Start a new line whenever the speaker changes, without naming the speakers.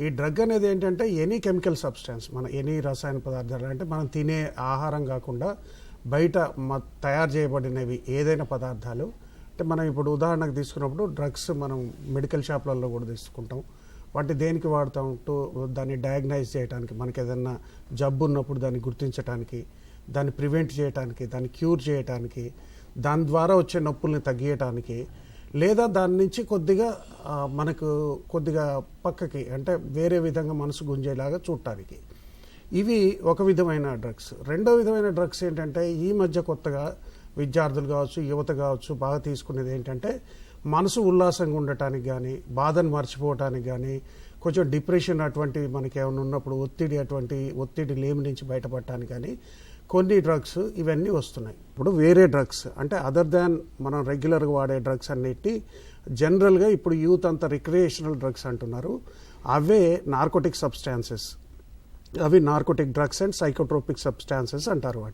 ఈ డ్రగ్ అనేది ఏంటంటే ఎనీ కెమికల్ సబ్స్టాన్స్, మన ఎనీ రసాయన పదార్థాలు అంటే మనం తినే ఆహారం కాకుండా బయట తయారు చేయబడినవి ఏదైనా పదార్థాలు అంటే మనం ఇప్పుడు ఉదాహరణకు తీసుకున్నప్పుడు డ్రగ్స్ మనం మెడికల్ షాప్లలో కూడా తీసుకుంటాం. వాటి దేనికి వాడతాం? దాన్ని డయాగ్నైజ్ చేయడానికి, మనకి ఏదైనా జబ్బు ఉన్నప్పుడు దాన్ని గుర్తించడానికి, దాన్ని ప్రివెంట్ చేయడానికి, దాన్ని క్యూర్ చేయడానికి, దాని ద్వారా వచ్చే నొప్పుల్ని తగ్గించడానికి, లేదా దాని నుంచి మనకు కొద్దిగా పక్కకి అంటే వేరే విధంగా మనసు గుంజేలాగా చూడటానికి. ఇవి ఒక విధమైన డ్రగ్స్. రెండో విధమైన డ్రగ్స్ ఏంటంటే ఈ మధ్య కొత్తగా విద్యార్థులు కావచ్చు, యువత కావచ్చు బాగా తీసుకునేది ఏంటంటే మనసు ఉల్లాసంగా ఉండటానికి కానీ, బాధను మర్చిపోవటానికి కానీ, కొంచెం డిప్రెషన్ అటువంటివి మనకి ఏమైనా ఉన్నప్పుడు ఒత్తిడి లేమి నుంచి బయటపడటానికి కానీ కొన్ని డ్రగ్స్ ఇవన్నీ వస్తున్నాయి. ఇప్పుడు వేరే డ్రగ్స్ అంటే అదర్ దాన్ మనం రెగ్యులర్గా వాడే డ్రగ్స్ అన్నిటి జనరల్గా ఇప్పుడు యూత్ అంతా రిక్రియేషనల్ డ్రగ్స్ అంటున్నారు. అవే నార్కోటిక్ సబ్స్టాన్సెస్, అవి narcotic drugs and psychotropic substances అంటారు వాటిని.